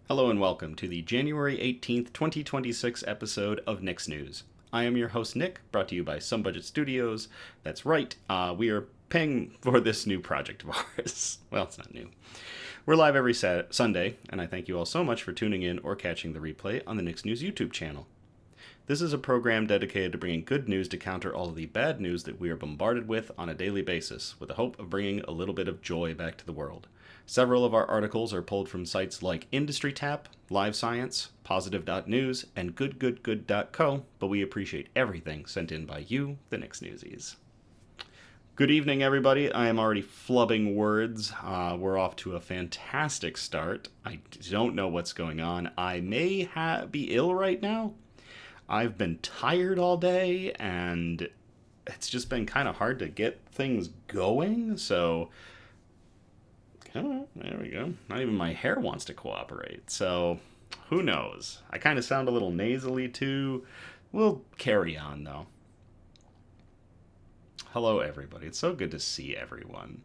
Hello and welcome to the January 18th, 2026 episode of Nick's News. I am your host Nick, brought to you by Some Budget Studios. That's right, we are paying for this new project of ours. Well, it's not new. We're live every Sunday, and I thank you all so much for tuning in or catching the replay on the Nick's News YouTube channel. This is a program dedicated to bringing good news to counter all of the bad news that we are bombarded with on a daily basis, with the hope of bringing a little bit of joy back to the world. Several of our articles are pulled from sites like Industry Tap, Live Science, Positive.News, and GoodGoodGood.co, but we appreciate everything sent in by you, the Nick's Newsies. Good evening, everybody. I am already flubbing words. We're off to a fantastic start. I don't know what's going on. I may be ill right now. I've been tired all day, and it's just been kind of hard to get things going, so there we go. Not even my hair wants to cooperate, so who knows? I kind of sound a little nasally, too. We'll carry on, though. Hello, everybody. It's so good to see everyone.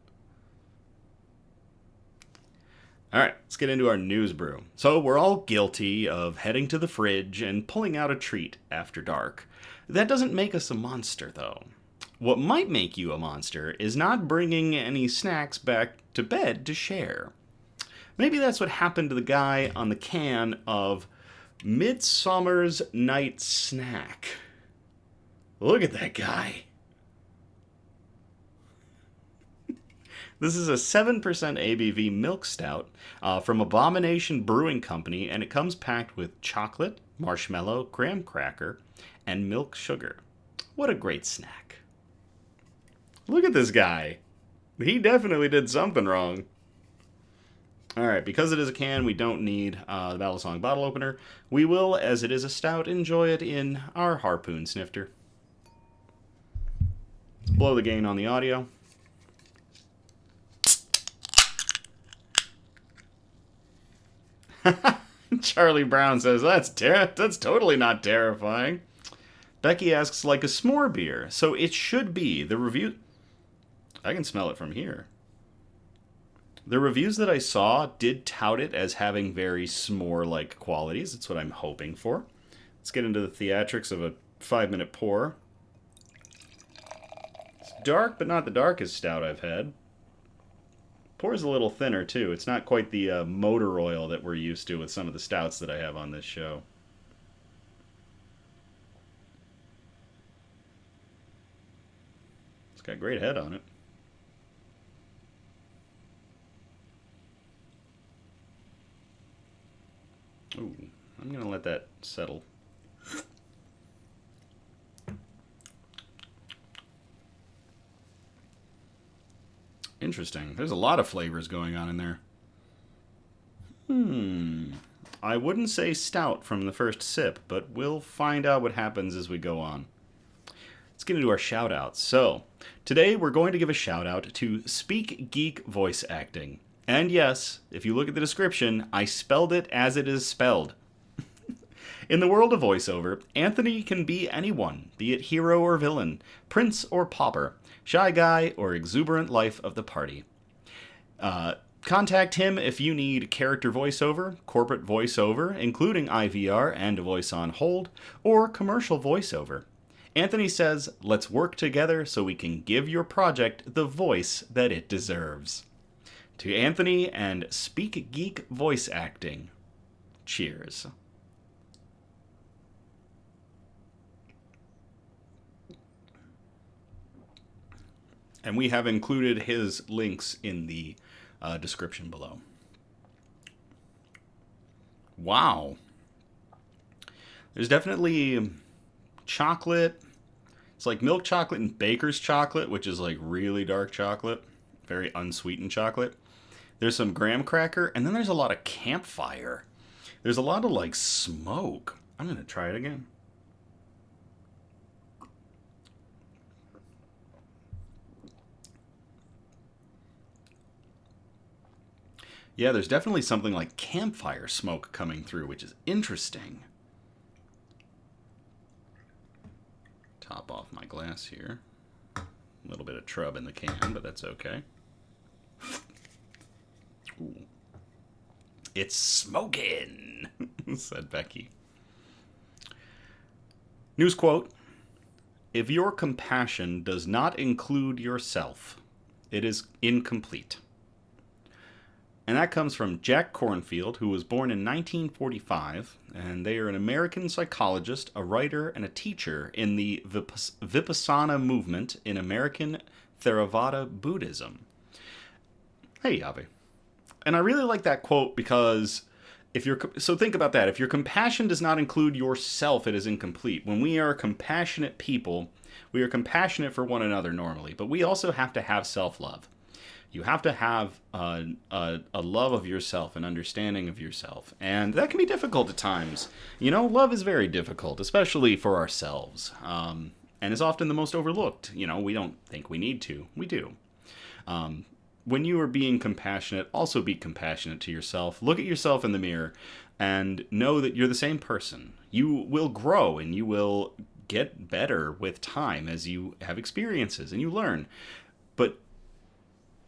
All right, let's get into our news brew. So we're all guilty of heading to the fridge and pulling out a treat after dark. That doesn't make us a monster, though. What might make you a monster is not bringing any snacks back to bed to share. Maybe that's what happened to the guy on the can of Midsomer's Night Snack. Look at that guy. This is a 7% ABV Milk Stout from Abomination Brewing Company, and it comes packed with chocolate, marshmallow, graham cracker, and milk sugar. What a great snack. Look at this guy. He definitely did something wrong. Alright, because it is a can, we don't need the Battle Song bottle opener. We will, as it is a stout, enjoy it in our harpoon snifter. Let's blow the gain on the audio. Charlie Brown says, that's totally not terrifying. Becky asks, like a s'more beer. So it should be. The review... I can smell it from here. The reviews that I saw did tout it as having very s'more-like qualities. That's what I'm hoping for. Let's get into the theatrics of a 5-minute pour. It's dark, but not the darkest stout I've had. Pours a little thinner, too. It's not quite the motor oil that we're used to with some of the stouts that I have on this show. It's got great head on it. Ooh, I'm going to let that settle. Interesting. There's a lot of flavors going on in there. I wouldn't say stout from the first sip, but we'll find out what happens as we go on. Let's get into our shout-outs. So, today we're going to give a shout-out to Speek Geek Voice Acting. And yes, if you look at the description, I spelled it as it is spelled. In the world of voiceover, Anthony can be anyone, be it hero or villain, prince or pauper, shy guy or exuberant life of the party. Contact him if you need character voiceover, corporate voiceover, including IVR and Voice on Hold, or commercial voiceover. Anthony says, let's work together so we can give your project the voice that it deserves. To Anthony and Speek Geek Voice Acting, cheers. And we have included his links in the description below. Wow. There's definitely chocolate. It's like milk chocolate and baker's chocolate, which is like really dark chocolate. Very unsweetened chocolate. There's some graham cracker, and then there's a lot of campfire. There's a lot of like smoke. I'm going to try it again. Yeah, there's definitely something like campfire smoke coming through, which is interesting. Top off my glass here. A little bit of trub in the can, but that's okay. Ooh. It's smoking, said Becky. News quote: if your compassion does not include yourself, it is incomplete. And that comes from Jack Kornfield, who was born in 1945, and they are an American psychologist, a writer, and a teacher in the Vipassana movement in American Theravada Buddhism. Hey, Yahweh. And I really like that quote because so think about that. If your compassion does not include yourself, it is incomplete. When we are compassionate people, we are compassionate for one another normally, but we also have to have self-love. You have to have a love of yourself, an understanding of yourself. And that can be difficult at times. You know, love is very difficult, especially for ourselves. And is often the most overlooked. You know, we don't think we need to. We do. When you are being compassionate, also be compassionate to yourself. Look at yourself in the mirror and know that you're the same person. You will grow and you will get better with time as you have experiences and you learn. But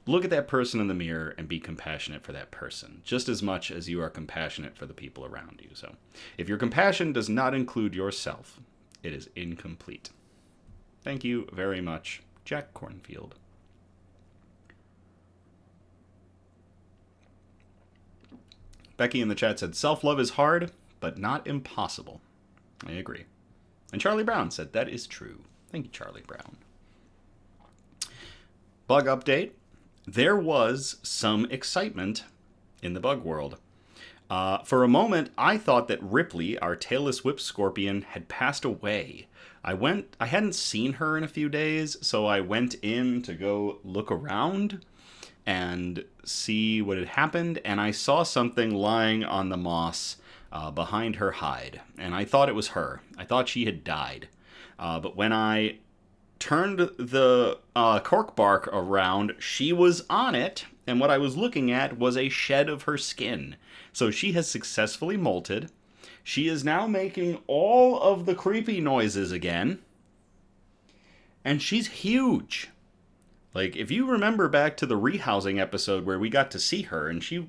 look at that person in the mirror and be compassionate for that person, just as much as you are compassionate for the people around you. So, if your compassion does not include yourself, it is incomplete. Thank you very much, Jack Kornfield. Becky in the chat said, self-love is hard, but not impossible. I agree. And Charlie Brown said, that is true. Thank you, Charlie Brown. Bug update. There was some excitement in the bug world. For a moment, I thought that Ripley, our tailless whip scorpion, had passed away. I hadn't seen her in a few days, so I went in to go look around and see what had happened, and I saw something lying on the moss behind her hide, and I thought it was her. I thought she had died. But when I turned the cork bark around, she was on it, and what I was looking at was a shed of her skin. So she has successfully molted. She is now making all of the creepy noises again, and she's huge. Like, if you remember back to the rehousing episode where we got to see her, and she,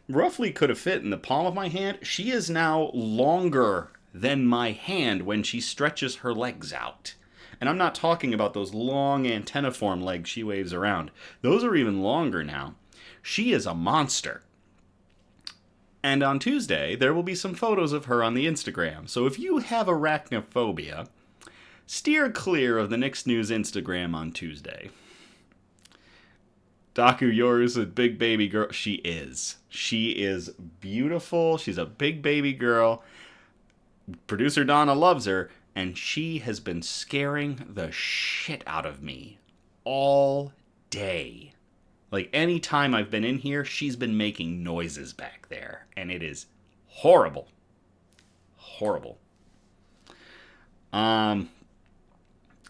roughly could have fit in the palm of my hand, she is now longer than my hand when she stretches her legs out. And I'm not talking about those long antenniform legs she waves around. Those are even longer now. She is a monster. And on Tuesday, there will be some photos of her on the Instagram. So if you have arachnophobia, steer clear of the Nick's News Instagram on Tuesday. Daku, yours a big baby girl. She is. She is beautiful. She's a big baby girl. Producer Donna loves her. And she has been scaring the shit out of me all day. Like, any time I've been in here, she's been making noises back there. And it is horrible. Horrible.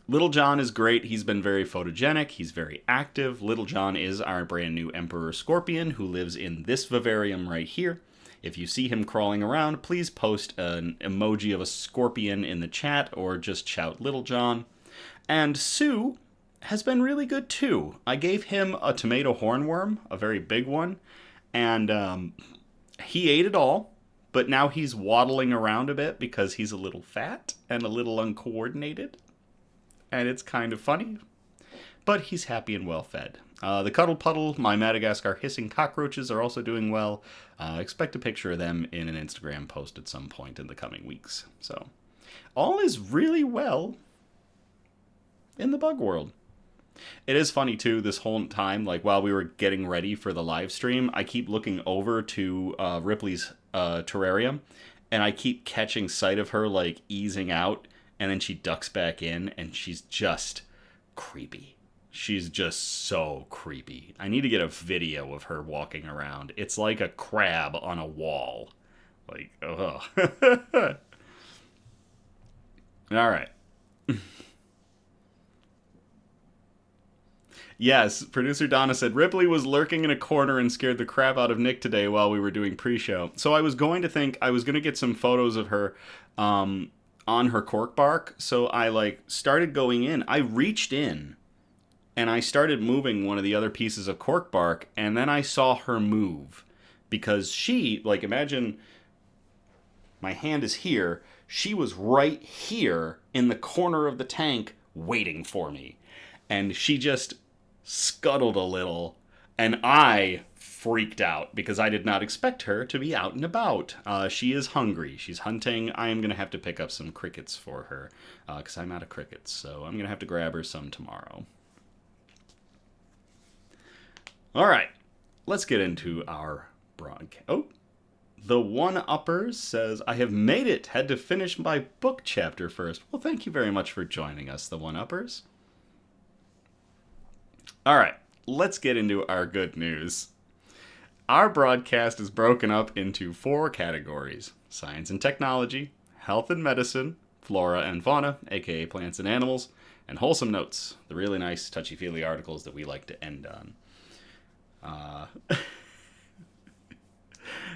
Little John is great. He's been very photogenic. He's very active. Little John is our brand new Emperor Scorpion who lives in this vivarium right here. If you see him crawling around, please post an emoji of a scorpion in the chat or just shout Little John. And Sue has been really good too. I gave him a tomato hornworm, a very big one, and he ate it all, but now he's waddling around a bit because he's a little fat and a little uncoordinated. And it's kind of funny, but he's happy and well fed. The Cuddle Puddle, my Madagascar hissing cockroaches are also doing well. Expect a picture of them in an Instagram post at some point in the coming weeks. So, all is really well in the bug world. It is funny, too, this whole time, like, while we were getting ready for the live stream, I keep looking over to Ripley's terrarium, and I keep catching sight of her, like, easing out, and then she ducks back in, and she's just creepy. She's just so creepy. I need to get a video of her walking around. It's like a crab on a wall. Like, ugh. All right. Yes, producer Donna said, Ripley was lurking in a corner and scared the crap out of Nick today while we were doing pre-show. So I was going to get some photos of her on her cork bark. So I started going in. I reached in and I started moving one of the other pieces of cork bark, and then I saw her move because she, like, imagine my hand is here. She was right here in the corner of the tank waiting for me. And she just scuttled a little, and I freaked out because I did not expect her to be out and about. She is hungry. She's hunting. I am going to have to pick up some crickets for her because I'm out of crickets. So I'm going to have to grab her some tomorrow. All right, let's get into our broadcast. Oh, the one-uppers says, I have made it. Had to finish my book chapter first. Well, thank you very much for joining us, the one-uppers. All right, let's get into our good news. Our broadcast is broken up into 4 categories: science and technology, health and medicine, flora and fauna, aka plants and animals, and wholesome notes, the really nice touchy-feely articles that we like to end on.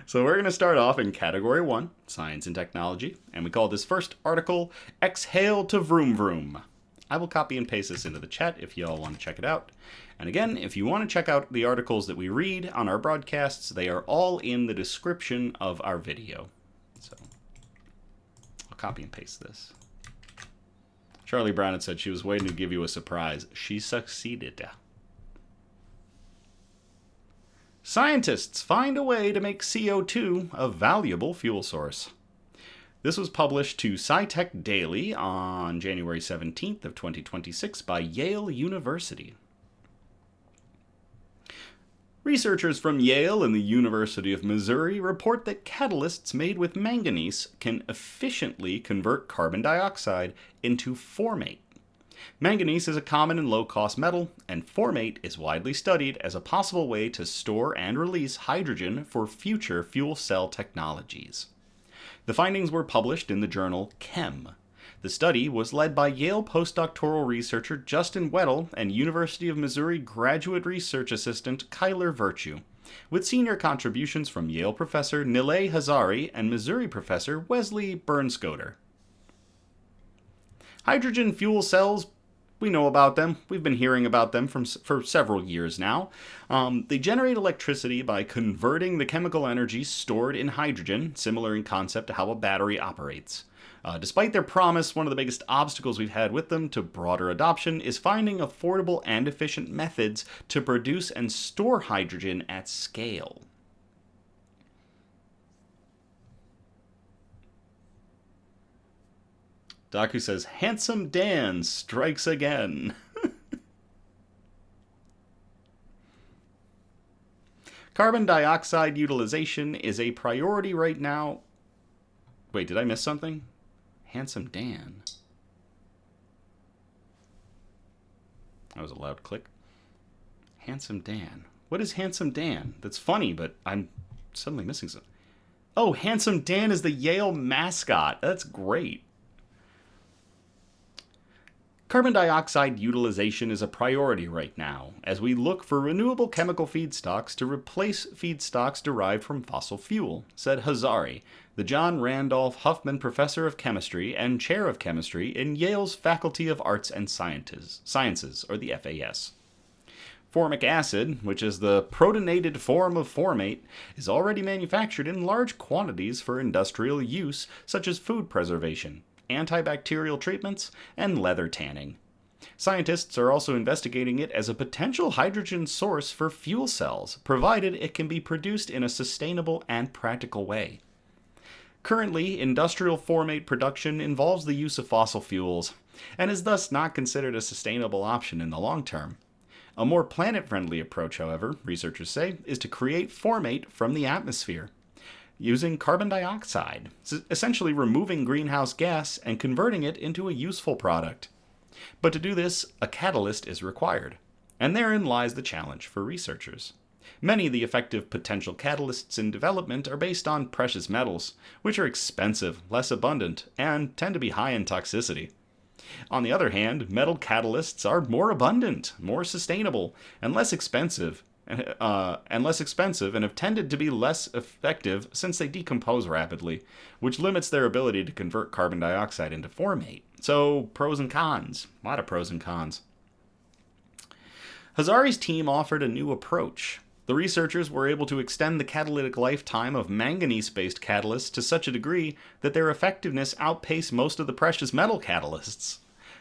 So we're going to start off in category 1, science and technology, and we call this first article, Exhale to Vroom Vroom. I will copy and paste this into the chat if you all want to check it out. And again, if you want to check out the articles that we read on our broadcasts, they are all in the description of our video. So I'll copy and paste this. Charlie Brown had said she was waiting to give you a surprise. She succeeded. Scientists find a way to make CO2 a valuable fuel source. This was published to SciTech Daily on January 17th of 2026 by Yale University. Researchers from Yale and the University of Missouri report that catalysts made with manganese can efficiently convert carbon dioxide into formate. Manganese is a common and low-cost metal, and formate is widely studied as a possible way to store and release hydrogen for future fuel cell technologies. The findings were published in the journal Chem. The study was led by Yale postdoctoral researcher Justin Weddle and University of Missouri graduate research assistant Kyler Virtue, with senior contributions from Yale professor Nilay Hazari and Missouri professor Wesley Bernskoder. Hydrogen fuel cells, we know about them. We've been hearing about them for several years now. They generate electricity by converting the chemical energy stored in hydrogen, similar in concept to how a battery operates. Despite their promise, one of the biggest obstacles we've had with them to broader adoption is finding affordable and efficient methods to produce and store hydrogen at scale. Daku says, Handsome Dan strikes again. Carbon dioxide utilization is a priority right now. Wait, did I miss something? Handsome Dan. That was a loud click. Handsome Dan. What is Handsome Dan? That's funny, but I'm suddenly missing something. Oh, Handsome Dan is the Yale mascot. That's great. Carbon dioxide utilization is a priority right now, as we look for renewable chemical feedstocks to replace feedstocks derived from fossil fuel, said Hazari, the John Randolph Huffman Professor of Chemistry and Chair of Chemistry in Yale's Faculty of Arts and Sciences, or the FAS. Formic acid, which is the protonated form of formate, is already manufactured in large quantities for industrial use, such as food preservation, antibacterial treatments, and leather tanning. Scientists are also investigating it as a potential hydrogen source for fuel cells, provided it can be produced in a sustainable and practical way. Currently, industrial formate production involves the use of fossil fuels, and is thus not considered a sustainable option in the long term. A more planet-friendly approach, however, researchers say, is to create formate from the atmosphere, using carbon dioxide, essentially removing greenhouse gas and converting it into a useful product. But to do this, a catalyst is required, and therein lies the challenge for researchers. Many of the effective potential catalysts in development are based on precious metals, which are expensive, less abundant, and tend to be high in toxicity. On the other hand, metal catalysts are more abundant, more sustainable, and less expensive, and have tended to be less effective since they decompose rapidly, which limits their ability to convert carbon dioxide into formate. So, pros and cons. A lot of pros and cons. Hazari's team offered a new approach. The researchers were able to extend the catalytic lifetime of manganese-based catalysts to such a degree that their effectiveness outpaced most of the precious metal catalysts.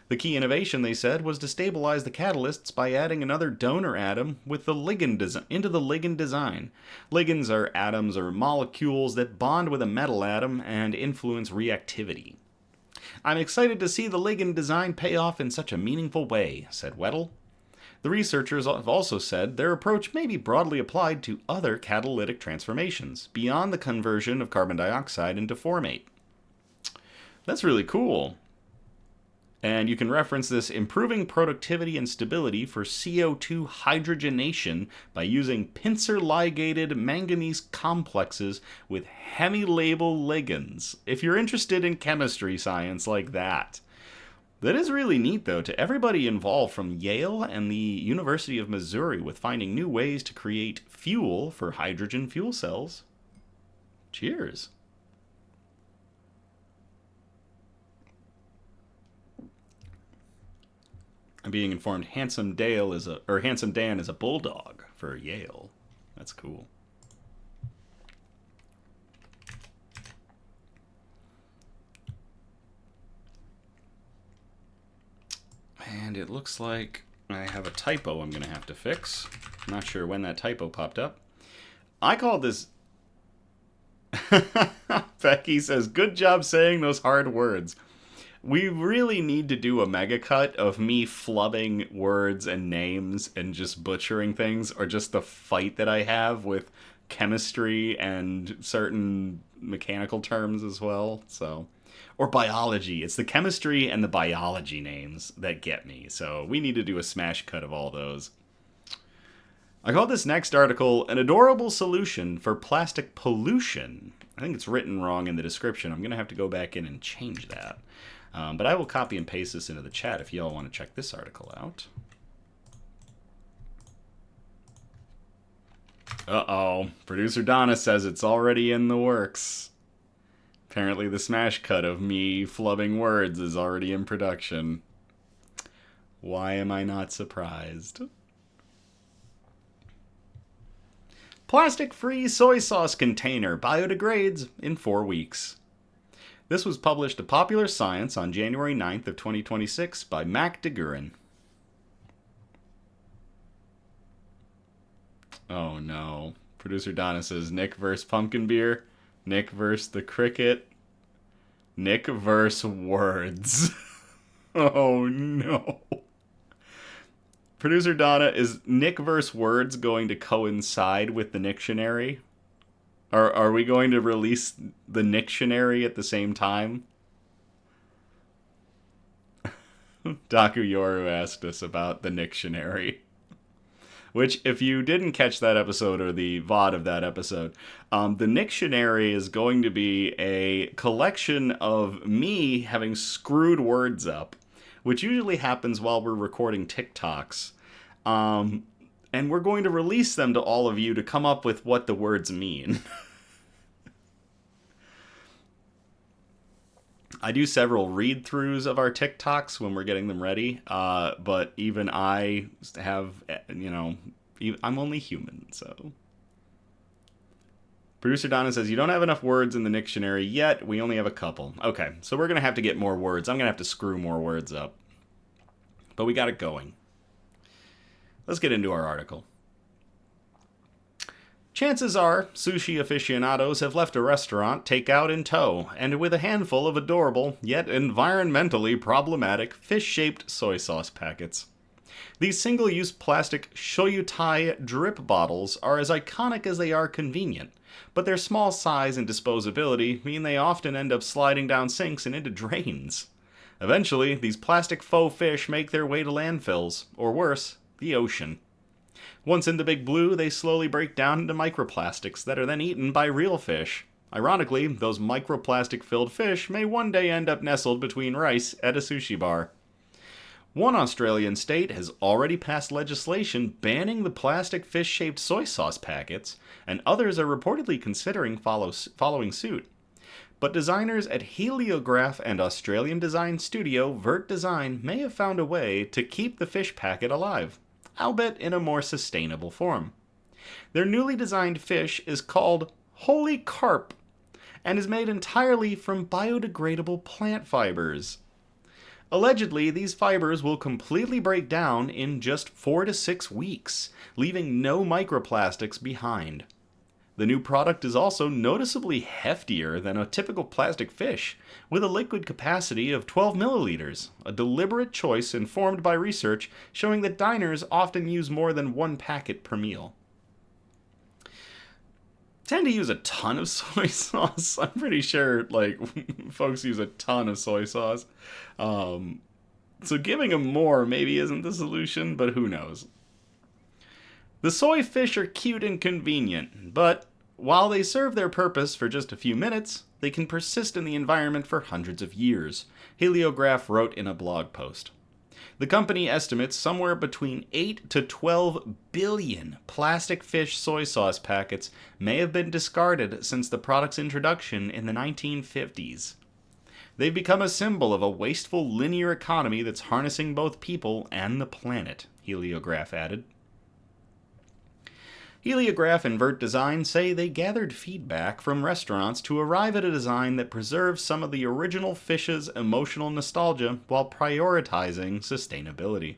The key innovation, they said, was to stabilize the catalysts by adding another donor atom with the ligand into the ligand design. Ligands are atoms or molecules that bond with a metal atom and influence reactivity. I'm excited to see the ligand design pay off in such a meaningful way, said Weddle. The researchers have also said their approach may be broadly applied to other catalytic transformations, beyond the conversion of carbon dioxide into formate. That's really cool. And you can reference this improving productivity and stability for CO2 hydrogenation by using pincer-ligated manganese complexes with hemilabel ligands, if you're interested in chemistry science like that. That is really neat, though, to everybody involved from Yale and the University of Missouri with finding new ways to create fuel for hydrogen fuel cells. Cheers. I'm being informed Handsome Dan is a bulldog for Yale. That's cool. And it looks like I have a typo I'm going to have to fix. I'm not sure when that typo popped up. I called this... Becky says, good job saying those hard words. We really need to do a mega cut of me flubbing words and names and just butchering things, or just the fight that I have with chemistry and certain mechanical terms as well. So, or biology. It's the chemistry and the biology names that get me. So we need to do a smash cut of all those. I call this next article an adorable solution for plastic pollution. I think it's written wrong in the description. I'm going to have to go back in and change that. But I will copy and paste this into the chat if y'all want to check this article out. Uh-oh. Producer Donna says it's already in the works. Apparently the smash cut of me flubbing words is already in production. Why am I not surprised? Plastic-free soy sauce container biodegrades in 4 weeks. This was published to Popular Science on January 9th of 2026 by Mac DeGurin. Oh no. Producer Donna says, Nick vs. Pumpkin Beer, Nick vs. the Cricket, Nick vs. Words. Oh no. Producer Donna, is Nick vs. Words going to coincide with the Nictionary? Are we going to release the Nictionary at the same time? Daku Yoru asked us about the Nictionary. Which, if you didn't catch that episode or the VOD of that episode, the Nictionary is going to be a collection of me having screwed words up, which usually happens while we're recording TikToks. And we're going to release them to all of you to come up with what the words mean. I do several read-throughs of our TikToks when we're getting them ready, but even I have, I'm only human, so. Producer Donna says, you don't have enough words in the Nictionary yet, we only have a couple. Okay, so we're going to have to get more words. I'm going to have to screw more words up. But we got it going. Let's get into our article. Chances are, sushi aficionados have left a restaurant takeout in tow, and with a handful of adorable, yet environmentally problematic, fish-shaped soy sauce packets. These single-use plastic shoyu-tai drip bottles are as iconic as they are convenient, but their small size and disposability mean they often end up sliding down sinks and into drains. Eventually, these plastic faux fish make their way to landfills, or worse, the ocean. Once in the big blue, they slowly break down into microplastics that are then eaten by real fish. Ironically, those microplastic-filled fish may one day end up nestled between rice at a sushi bar. One Australian state has already passed legislation banning the plastic fish-shaped soy sauce packets, and others are reportedly considering following suit. But designers at Heliograph and Australian design studio Vert Design may have found a way to keep the fish packet alive, albeit in a more sustainable form. Their newly designed fish is called Holy Carp and is made entirely from biodegradable plant fibers. Allegedly, these fibers will completely break down in just 4 to 6 weeks, leaving no microplastics behind. The new product is also noticeably heftier than a typical plastic fish, with a liquid capacity of 12 milliliters, a deliberate choice informed by research showing that diners often use more than one packet per meal. Tend to use a ton of soy sauce. I'm pretty sure, folks use a ton of soy sauce. So giving them more maybe isn't the solution, but who knows. The soy fish are cute and convenient, but while they serve their purpose for just a few minutes, they can persist in the environment for hundreds of years, Heliograph wrote in a blog post. The company estimates somewhere between 8 to 12 billion plastic fish soy sauce packets may have been discarded since the product's introduction in the 1950s. They've become a symbol of a wasteful linear economy that's harnessing both people and the planet, Heliograph added. Heliograph and Vert Design say they gathered feedback from restaurants to arrive at a design that preserves some of the original fish's emotional nostalgia while prioritizing sustainability.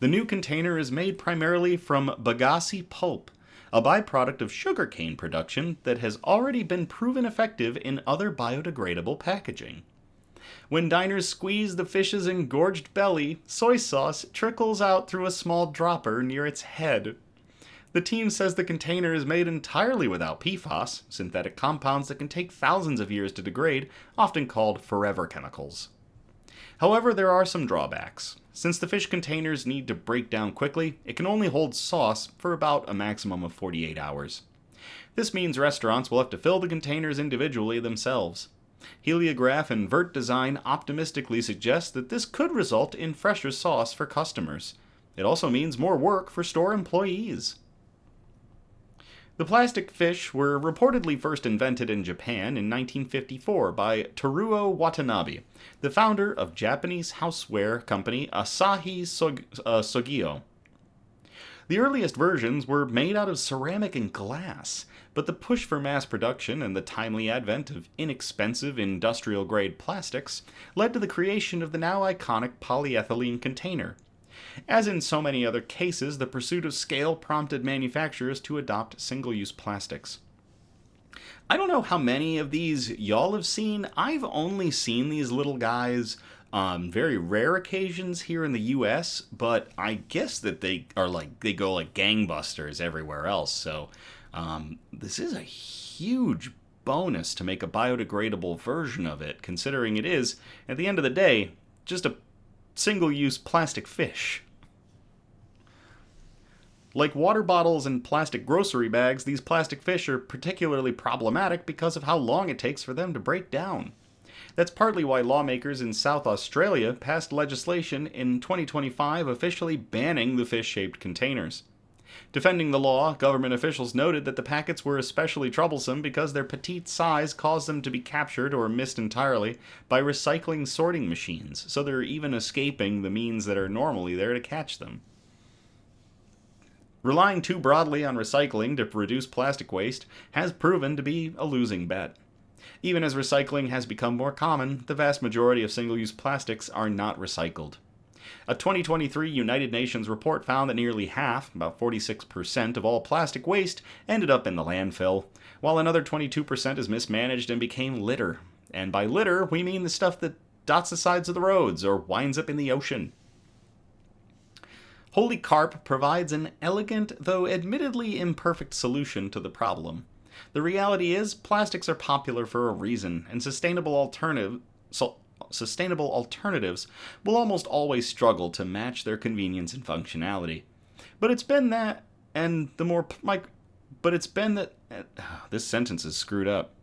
The new container is made primarily from bagasse pulp, a byproduct of sugarcane production that has already been proven effective in other biodegradable packaging. When diners squeeze the fish's engorged belly, soy sauce trickles out through a small dropper near its head. The team says the container is made entirely without PFAS, synthetic compounds that can take thousands of years to degrade, often called forever chemicals. However, there are some drawbacks. Since the fish containers need to break down quickly, it can only hold sauce for about a maximum of 48 hours. This means restaurants will have to fill the containers individually themselves. Heliograph and Vert Design optimistically suggest that this could result in fresher sauce for customers. It also means more work for store employees. The plastic fish were reportedly first invented in Japan in 1954 by Teruo Watanabe, the founder of Japanese houseware company Asahi Sogio. The earliest versions were made out of ceramic and glass, but the push for mass production and the timely advent of inexpensive industrial-grade plastics led to the creation of the now iconic polyethylene container. As in so many other cases, the pursuit of scale prompted manufacturers to adopt single-use plastics. I don't know how many of these y'all have seen. I've only seen these little guys on very rare occasions here in the US, but I guess that they go like gangbusters everywhere else. So this is a huge bonus to make a biodegradable version of it, considering it is, at the end of the day, just a single-use plastic fish. Like water bottles and plastic grocery bags, these plastic fish are particularly problematic because of how long it takes for them to break down. That's partly why lawmakers in South Australia passed legislation in 2025 officially banning the fish-shaped containers. Defending the law, government officials noted that the packets were especially troublesome because their petite size caused them to be captured or missed entirely by recycling sorting machines, so they're even escaping the means that are normally there to catch them. Relying too broadly on recycling to reduce plastic waste has proven to be a losing bet. Even as recycling has become more common, the vast majority of single-use plastics are not recycled. A 2023 United Nations report found that nearly half, about 46% of all plastic waste, ended up in the landfill, while another 22% is mismanaged and became litter. And by litter, we mean the stuff that dots the sides of the roads or winds up in the ocean. Holy Carp provides an elegant, though admittedly imperfect solution to the problem. The reality is, plastics are popular for a reason, and sustainable alternatives will almost always struggle to match their convenience and functionality. This sentence is screwed up.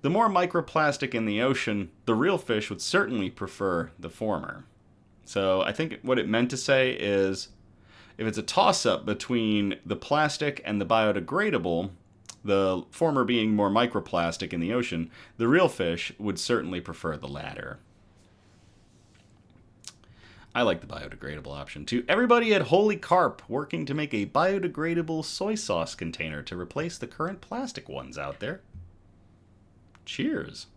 The more microplastic in the ocean, the real fish would certainly prefer the former. So I think what it meant to say is, if it's a toss-up between the plastic and the biodegradable, the former being more microplastic in the ocean, the real fish would certainly prefer the latter. I like the biodegradable option too. Everybody at Holy Carp working to make a biodegradable soy sauce container to replace the current plastic ones out there. Cheers.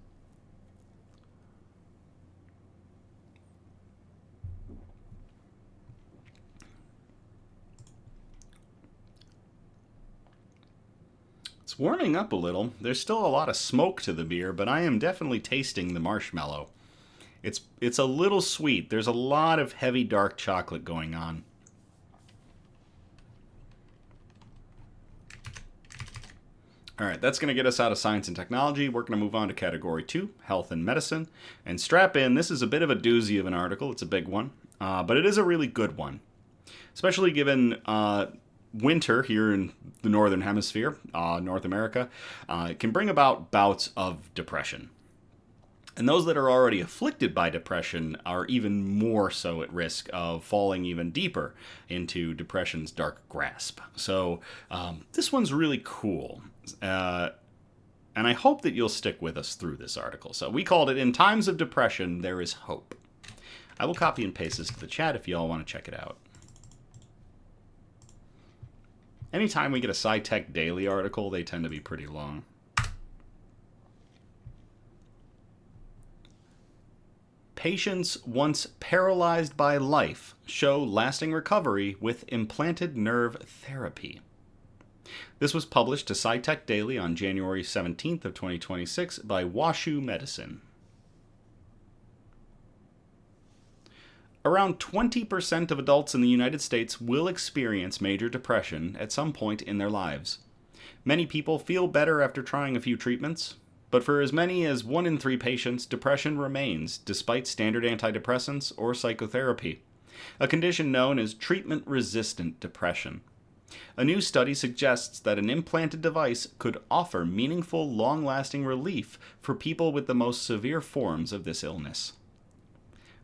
It's warming up a little. There's still a lot of smoke to the beer, but I am definitely tasting the marshmallow. It's a little sweet. There's a lot of heavy dark chocolate going on. All right, that's going to get us out of science and technology. We're going to move on to category 2, health and medicine. And strap in, this is a bit of a doozy of an article. It's a big one, but it is a really good one, especially given winter here in the northern hemisphere, North America. It can bring about bouts of depression. And those that are already afflicted by depression are even more so at risk of falling even deeper into depression's dark grasp. So this one's really cool. And I hope that you'll stick with us through this article. So we called it, "In Times of Depression, There is Hope." I will copy and paste this to the chat if you all want to check it out. Anytime we get a SciTech Daily article, they tend to be pretty long. Patients once paralyzed by life show lasting recovery with implanted nerve therapy. This was published to SciTech Daily on January 17th of 2026 by WashU Medicine. Around 20% of adults in the United States will experience major depression at some point in their lives. Many people feel better after trying a few treatments, but for as many as 1 in 3 patients, depression remains despite standard antidepressants or psychotherapy, a condition known as treatment-resistant depression. A new study suggests that an implanted device could offer meaningful, long-lasting relief for people with the most severe forms of this illness.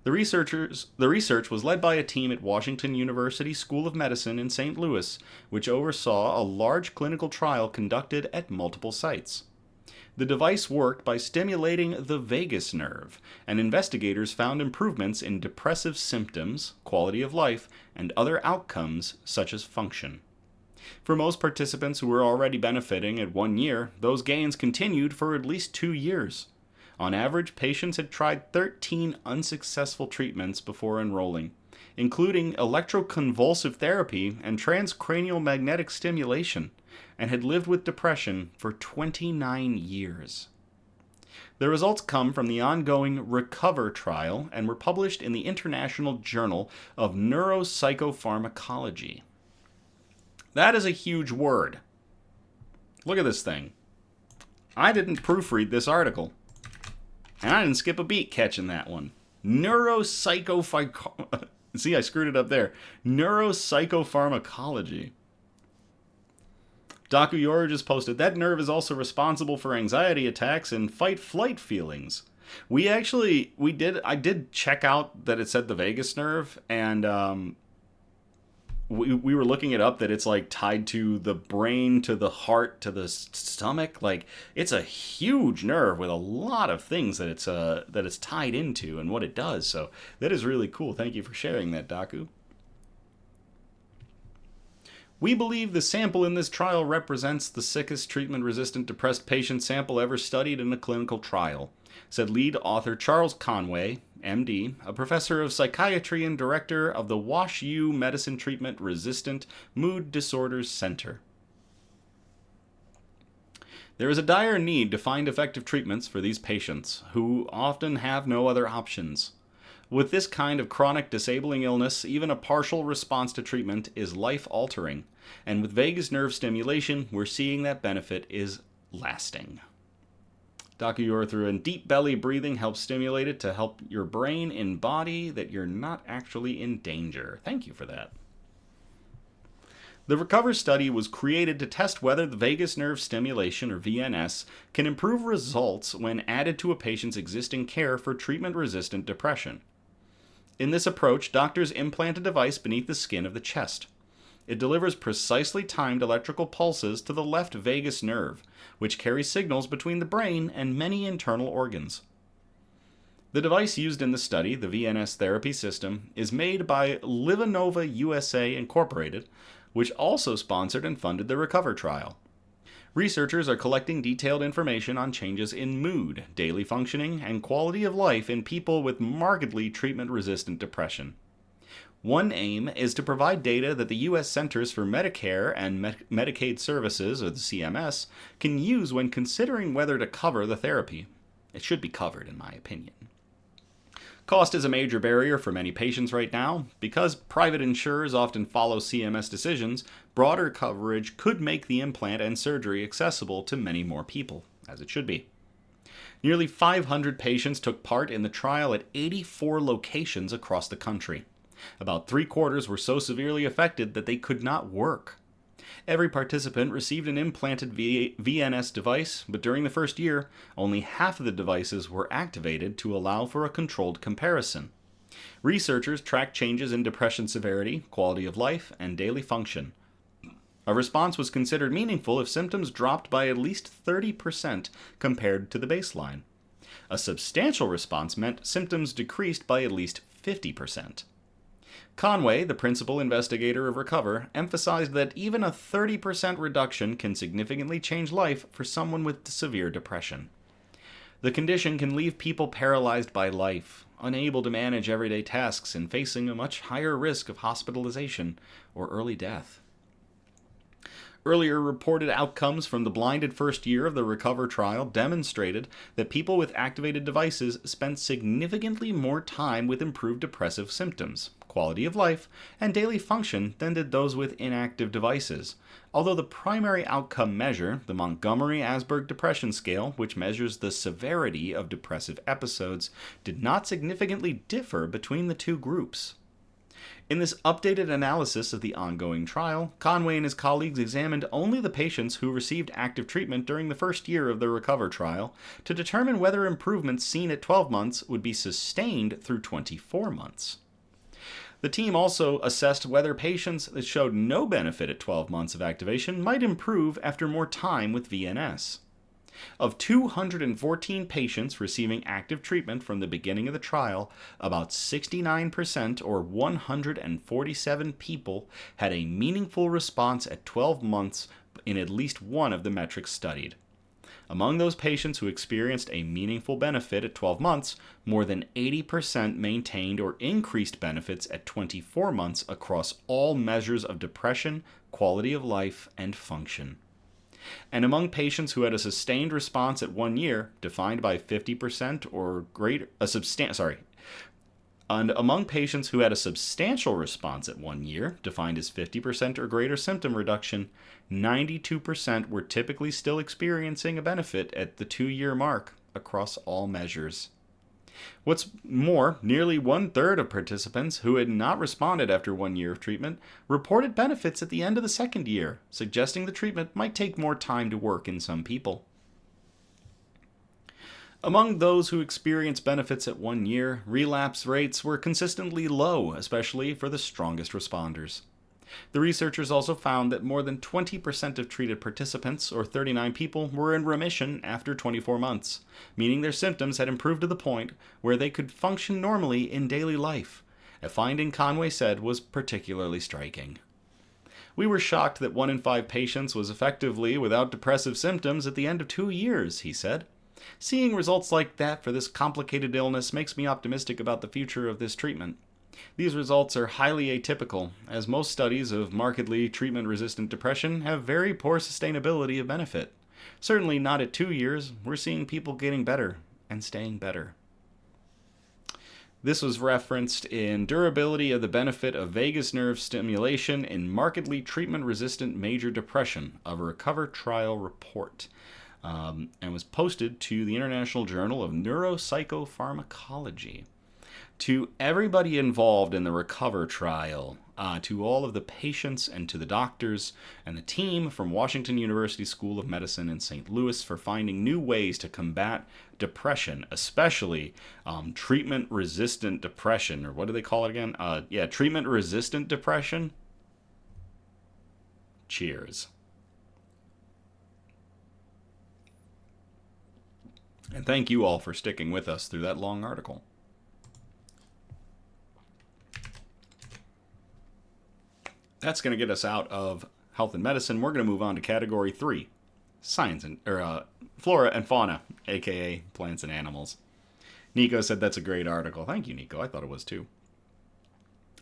The research was led by a team at Washington University School of Medicine in St. Louis, which oversaw a large clinical trial conducted at multiple sites. The device worked by stimulating the vagus nerve, and investigators found improvements in depressive symptoms, quality of life, and other outcomes such as function. For most participants who were already benefiting at 1 year, those gains continued for at least 2 years. On average, patients had tried 13 unsuccessful treatments before enrolling, including electroconvulsive therapy and transcranial magnetic stimulation, and had lived with depression for 29 years. The results come from the ongoing RECOVER trial and were published in the International Journal of Neuropsychopharmacology. That is a huge word. Look at this thing. I didn't proofread this article. And I didn't skip a beat catching that one. Neuropsychopharmacology. See, I screwed it up there. Neuropsychopharmacology. Daku Yor just posted, that nerve is also responsible for anxiety attacks and fight-flight feelings. I did check out that it said the vagus nerve, and we were looking it up, that it's like tied to the brain, to the heart, to the stomach. Like, it's a huge nerve with a lot of things that it's tied into and what it does. So that is really cool. Thank you for sharing that, Daku. We believe the sample in this trial represents the sickest treatment-resistant depressed patient sample ever studied in a clinical trial, said lead author Charles Conway, MD, a professor of psychiatry and director of the WashU Medicine Treatment Resistant Mood Disorders Center. There is a dire need to find effective treatments for these patients, who often have no other options. With this kind of chronic disabling illness, even a partial response to treatment is life-altering, and with vagus nerve stimulation, we're seeing that benefit is lasting. Daku Yor threw in, deep belly breathing helps stimulate it to help your brain embody that you're not actually in danger. Thank you for that. The RECOVER study was created to test whether the vagus nerve stimulation, or VNS, can improve results when added to a patient's existing care for treatment-resistant depression. In this approach, doctors implant a device beneath the skin of the chest. It delivers precisely timed electrical pulses to the left vagus nerve, which carries signals between the brain and many internal organs. The device used in the study, the VNS therapy system, is made by Livanova USA Incorporated, which also sponsored and funded the Recover trial. Researchers are collecting detailed information on changes in mood, daily functioning, and quality of life in people with markedly treatment-resistant depression. One aim is to provide data that the U.S. Centers for Medicare and Medicaid Services, or the CMS, can use when considering whether to cover the therapy. It should be covered, in my opinion. Cost is a major barrier for many patients right now. Because private insurers often follow CMS decisions, broader coverage could make the implant and surgery accessible to many more people, as it should be. Nearly 500 patients took part in the trial at 84 locations across the country. About 3/4 were so severely affected that they could not work. Every participant received an implanted VNS device, but during the first year, only half of the devices were activated to allow for a controlled comparison. Researchers tracked changes in depression severity, quality of life, and daily function. A response was considered meaningful if symptoms dropped by at least 30% compared to the baseline. A substantial response meant symptoms decreased by at least 50%. Conway, the principal investigator of Recover, emphasized that even a 30% reduction can significantly change life for someone with severe depression. The condition can leave people paralyzed by life, unable to manage everyday tasks, and facing a much higher risk of hospitalization or early death. Earlier reported outcomes from the blinded first year of the Recover trial demonstrated that people with activated devices spent significantly more time with improved depressive symptoms, quality of life, and daily function than did those with inactive devices. Although the primary outcome measure, the Montgomery-Åsberg Depression Scale, which measures the severity of depressive episodes, did not significantly differ between the two groups. In this updated analysis of the ongoing trial, Conway and his colleagues examined only the patients who received active treatment during the first year of the Recover trial to determine whether improvements seen at 12 months would be sustained through 24 months. The team also assessed whether patients that showed no benefit at 12 months of activation might improve after more time with VNS. Of 214 patients receiving active treatment from the beginning of the trial, about 69% or 147 people had a meaningful response at 12 months in at least one of the metrics studied. Among those patients who experienced a meaningful benefit at 12 months, more than 80% maintained or increased benefits at 24 months across all measures of depression, quality of life, and function. And among patients who had a sustained response at 1 year, defined by 50% or greater, and among patients who had a substantial response at 1 year, defined as 50% or greater symptom reduction, 92% were typically still experiencing a benefit at the 2-year mark across all measures. What's more, nearly 1/3 of participants who had not responded after 1 year of treatment reported benefits at the end of the second year, suggesting the treatment might take more time to work in some people. Among those who experienced benefits at 1 year, relapse rates were consistently low, especially for the strongest responders. The researchers also found that more than 20% of treated participants, or 39 people, were in remission after 24 months, meaning their symptoms had improved to the point where they could function normally in daily life, a finding Conway said was particularly striking. We were shocked that 1 in 5 patients was effectively without depressive symptoms at the end of 2 years, he said. Seeing results like that for this complicated illness makes me optimistic about the future of this treatment. These results are highly atypical, as most studies of markedly treatment-resistant depression have very poor sustainability of benefit. Certainly not at 2 years, we're seeing people getting better and staying better. This was referenced in Durability of the Benefit of Vagus Nerve Stimulation in Markedly Treatment-Resistant Major Depression, a Recover Trial Report, and was posted to the International Journal of Neuropsychopharmacology. To everybody involved in the Recover trial, to all of the patients and to the doctors and the team from Washington University School of Medicine in St. Louis for finding new ways to combat depression, especially treatment-resistant depression, or what do they call it again? Treatment-resistant depression. Cheers. And thank you all for sticking with us through that long article. That's going to get us out of health and medicine. We're going to move on to category 3, science and flora and fauna, aka plants and animals. Nico said that's a great article. Thank you, Nico. I thought it was too.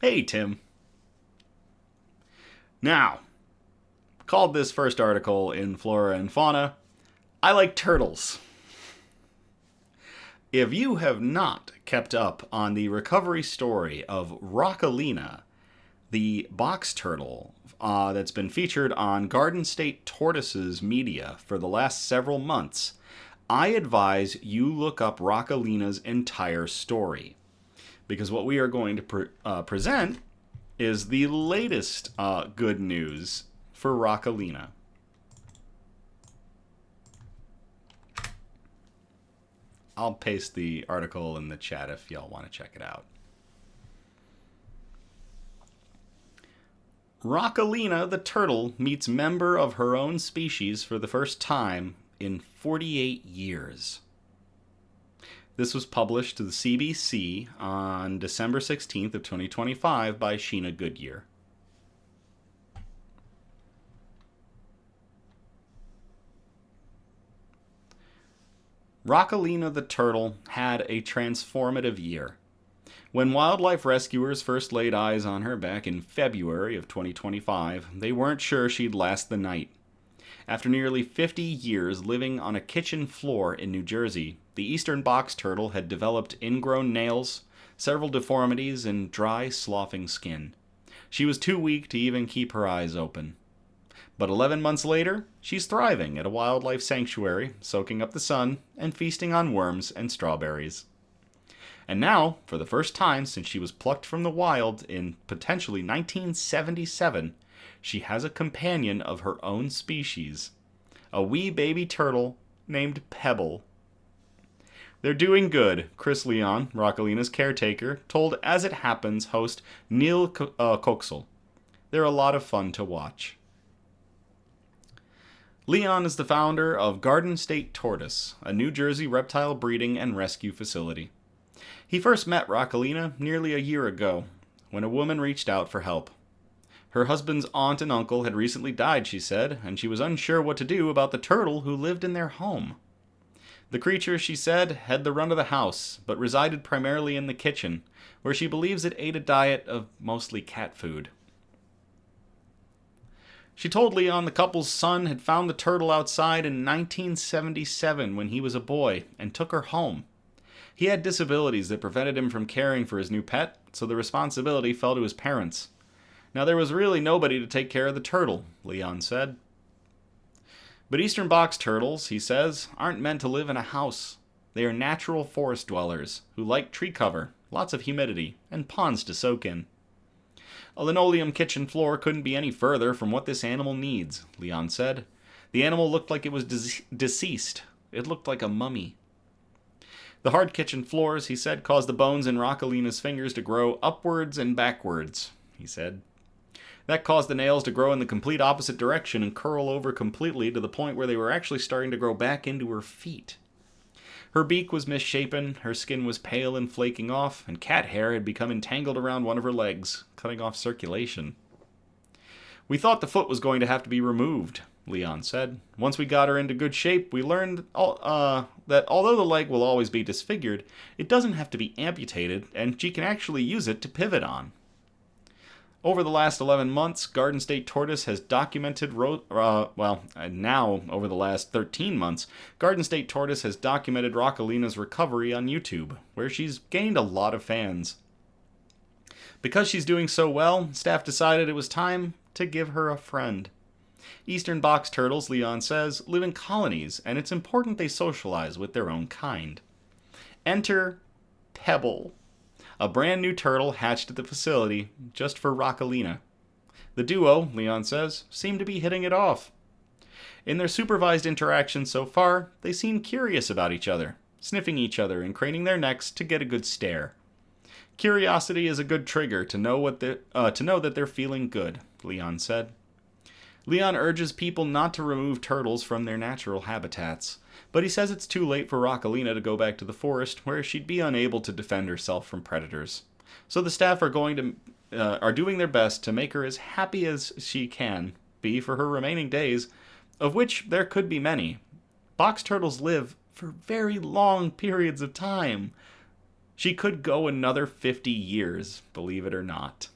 Hey, Tim. Now, called this first article in Flora and Fauna, I like turtles. If you have not kept up on the recovery story of Rockalina, the box turtle that's been featured on Garden State Tortoise's media for the last several months, I advise you look up Rockalina's entire story. Because what we are going to present is the latest good news for Rockalina. I'll paste the article in the chat if y'all want to check it out. Rockalina the turtle meets member of her own species for the first time in 48 years. This was published to the CBC on December 16th of 2025 by Sheena Goodyear. Rockalina the turtle had a transformative year. When wildlife rescuers first laid eyes on her back in February of 2025, they weren't sure she'd last the night. After nearly 50 years living on a kitchen floor in New Jersey, the eastern box turtle had developed ingrown nails, several deformities, and dry, sloughing skin. She was too weak to even keep her eyes open. But 11 months later, she's thriving at a wildlife sanctuary, soaking up the sun and feasting on worms and strawberries. And now, for the first time since she was plucked from the wild in potentially 1977, she has a companion of her own species, a wee baby turtle named Pebble. They're doing good, Chris Leon, Rockalina's caretaker, told As It Happens host Neil Koksel. They're a lot of fun to watch. Leon is the founder of Garden State Tortoise, a New Jersey reptile breeding and rescue facility. He first met Rockalina nearly a year ago, when a woman reached out for help. Her husband's aunt and uncle had recently died, she said, and she was unsure what to do about the turtle who lived in their home. The creature, she said, had the run of the house, but resided primarily in the kitchen, where she believes it ate a diet of mostly cat food. She told Leon the couple's son had found the turtle outside in 1977 when he was a boy and took her home. He had disabilities that prevented him from caring for his new pet, so the responsibility fell to his parents. Now there was really nobody to take care of the turtle, Leon said. But eastern box turtles, he says, aren't meant to live in a house. They are natural forest dwellers who like tree cover, lots of humidity, and ponds to soak in. A linoleum kitchen floor couldn't be any further from what this animal needs, Leon said. The animal looked like it was deceased. It looked like a mummy. The hard kitchen floors, he said, caused the bones in Rockalina's fingers to grow upwards and backwards, he said. That caused the nails to grow in the complete opposite direction and curl over completely to the point where they were actually starting to grow back into her feet. Her beak was misshapen, her skin was pale and flaking off, and cat hair had become entangled around one of her legs, cutting off circulation. We thought the foot was going to have to be removed, Leon said. Once we got her into good shape, we learned that although the leg will always be disfigured, it doesn't have to be amputated, and she can actually use it to pivot on. Over the last 11 months, Garden State Tortoise has documented, now over the last 13 months, Garden State Tortoise has documented Rockalina's recovery on YouTube, where she's gained a lot of fans. Because she's doing so well, staff decided it was time to give her a friend. Eastern box turtles, Leon says, live in colonies, and it's important they socialize with their own kind. Enter Pebble, a brand new turtle hatched at the facility just for Rockalina. The duo, Leon says, seem to be hitting it off. In their supervised interactions so far, they seem curious about each other, sniffing each other and craning their necks to get a good stare. Curiosity is a good trigger to know that they're feeling good, Leon said. Leon urges people not to remove turtles from their natural habitats. but he says it's too late for Rockalina to go back to the forest, where she'd be unable to defend herself from predators. So the staff are doing their best to make her as happy as she can be for her remaining days, of which there could be many. Box turtles live for very long periods of time. She could go another 50 years, believe it or not.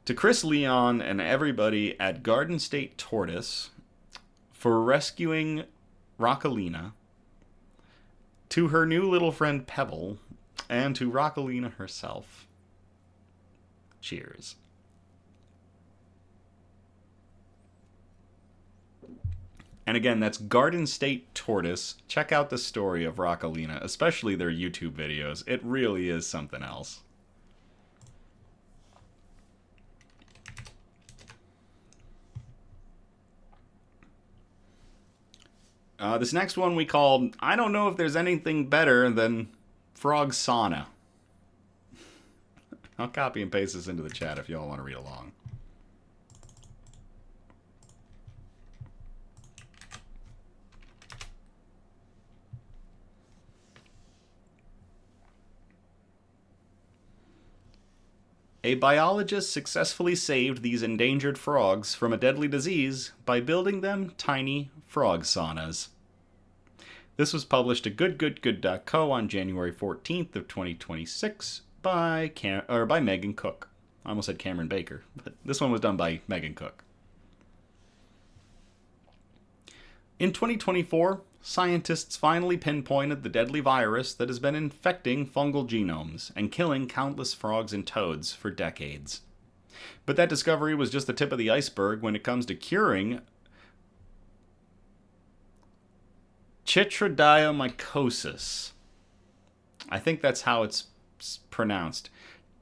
To Chris Leon and everybody at Garden State Tortoise for rescuing Rockalina, to her new little friend Pebble, and to Rockalina herself. Cheers. And again, that's Garden State Tortoise. Check out the story of Rockalina, especially their YouTube videos. It really is something else. This next one we called, I don't know if there's anything better than Frog Sauna. I'll copy and paste this into the chat if y'all want to read along. A biologist successfully saved these endangered frogs from a deadly disease by building them tiny frog saunas. This was published at goodgoodgood.co on January 14th of 2026 by Megan Cook. I almost said Cameron Baker, but this one was done by Megan Cook. In 2024, scientists finally pinpointed the deadly virus that has been infecting fungal genomes and killing countless frogs and toads for decades. But that discovery was just the tip of the iceberg when it comes to curing chytridiomycosis. I think that's how it's pronounced.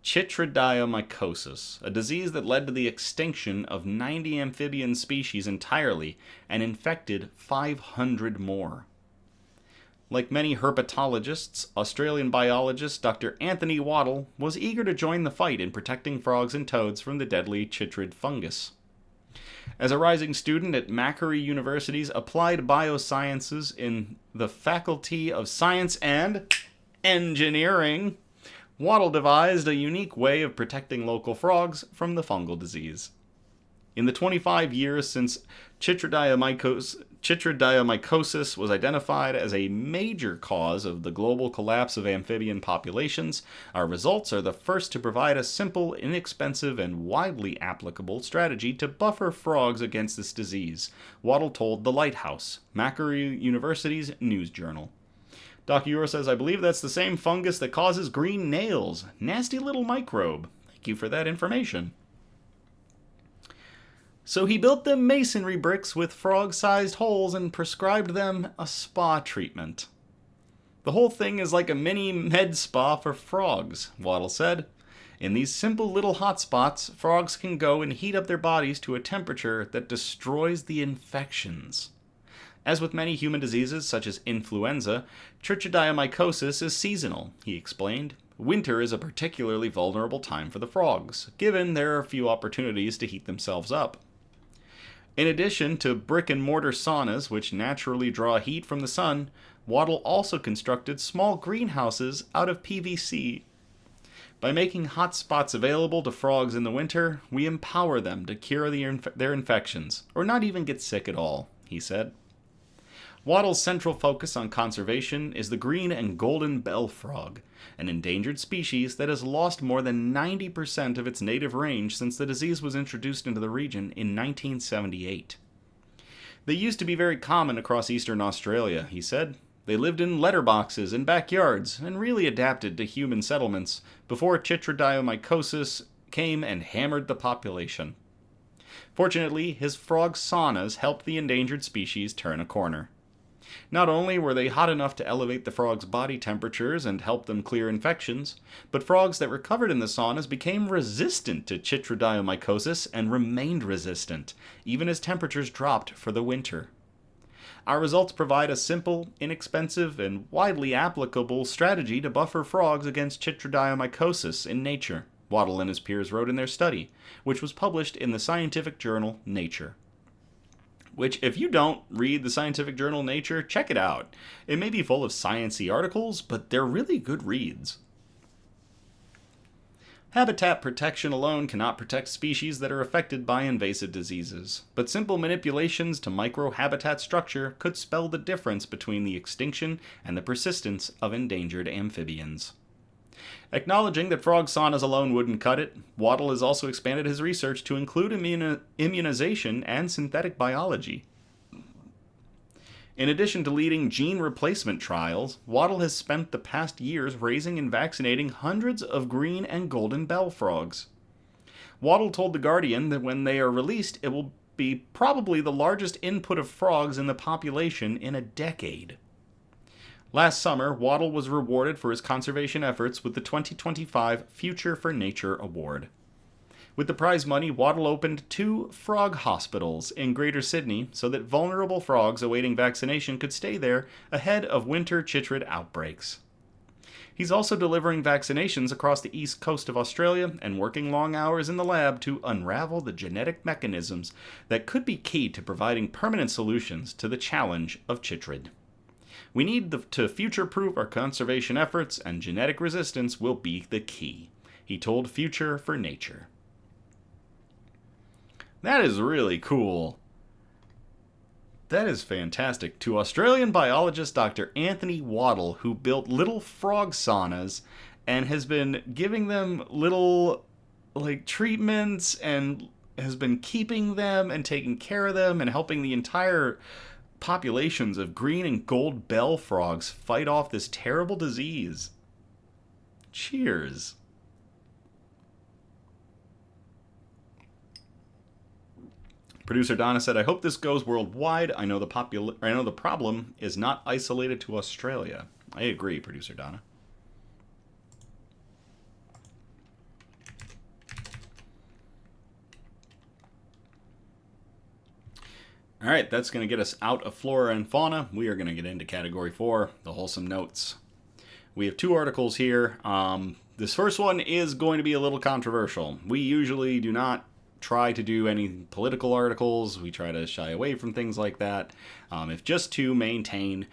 Chytridiomycosis, a disease that led to the extinction of 90 amphibian species entirely and infected 500 more. Like many herpetologists, Australian biologist Dr. Anthony Waddell was eager to join the fight in protecting frogs and toads from the deadly chytrid fungus. As a rising student at Macquarie University's Applied Biosciences in the Faculty of Science and Engineering, Waddell devised a unique way of protecting local frogs from the fungal disease. In the 25 years since chytridiomycosis was identified as a major cause of the global collapse of amphibian populations, our results are the first to provide a simple, inexpensive, and widely applicable strategy to buffer frogs against this disease, Waddell told The Lighthouse, Macquarie University's news journal. Doc Euro says, I believe that's the same fungus that causes green nails. Nasty little microbe. Thank you for that information. So he built them masonry bricks with frog-sized holes and prescribed them a spa treatment. The whole thing is like a mini med spa for frogs, Waddell said. In these simple little hot spots, frogs can go and heat up their bodies to a temperature that destroys the infections. As with many human diseases, such as influenza, chytridiomycosis is seasonal, he explained. Winter is a particularly vulnerable time for the frogs, given there are few opportunities to heat themselves up. In addition to brick-and-mortar saunas, which naturally draw heat from the sun, Waddell also constructed small greenhouses out of PVC. By making hot spots available to frogs in the winter, we empower them to cure their infections, or not even get sick at all, he said. Waddell's central focus on conservation is the green and golden bell frog, an endangered species that has lost more than 90% of its native range since the disease was introduced into the region in 1978. They used to be very common across eastern Australia, he said. They lived in letterboxes and backyards and really adapted to human settlements before chytridiomycosis came and hammered the population. Fortunately, his frog saunas helped the endangered species turn a corner. Not only were they hot enough to elevate the frogs' body temperatures and help them clear infections, but frogs that recovered in the saunas became resistant to chytridiomycosis and remained resistant, even as temperatures dropped for the winter. Our results provide a simple, inexpensive, and widely applicable strategy to buffer frogs against chytridiomycosis in nature, Waddell and his peers wrote in their study, which was published in the scientific journal Nature. which if you don't read the scientific journal Nature, check it out. It may be full of science-y articles, but they're really good reads. Habitat protection alone cannot protect species that are affected by invasive diseases, but simple manipulations to microhabitat structure could spell the difference between the extinction and the persistence of endangered amphibians. Acknowledging that frog saunas alone wouldn't cut it, Waddle has also expanded his research to include immunization and synthetic biology. In addition to leading gene replacement trials, Waddle has spent the past years raising and vaccinating hundreds of green and golden bell frogs. Waddle told The Guardian that when they are released, it will be probably the largest input of frogs in the population in a decade. Last summer, Waddle was rewarded for his conservation efforts with the 2025 Future for Nature Award. With the prize money, Waddle opened 2 frog hospitals in Greater Sydney so that vulnerable frogs awaiting vaccination could stay there ahead of winter chytrid outbreaks. He's also delivering vaccinations across the east coast of Australia and working long hours in the lab to unravel the genetic mechanisms that could be key to providing permanent solutions to the challenge of chytrid. We need to future-proof our conservation efforts, and genetic resistance will be the key, he told Future for Nature. That is really cool. That is fantastic. To Australian biologist Dr. Anthony Waddle, who built little frog saunas and has been giving them little treatments and has been keeping them and taking care of them and helping the entire populations of green and gold bell frogs fight off this terrible disease. Cheers. Producer Donna said, I hope this goes worldwide. I know the problem is not isolated to Australia. I agree, Producer Donna. All right, that's going to get us out of flora and fauna. We are going to get into category 4, the wholesome notes. We have 2 articles here. This first one is going to be a little controversial. We usually do not try to do any political articles. We try to shy away from things like that, if just to maintain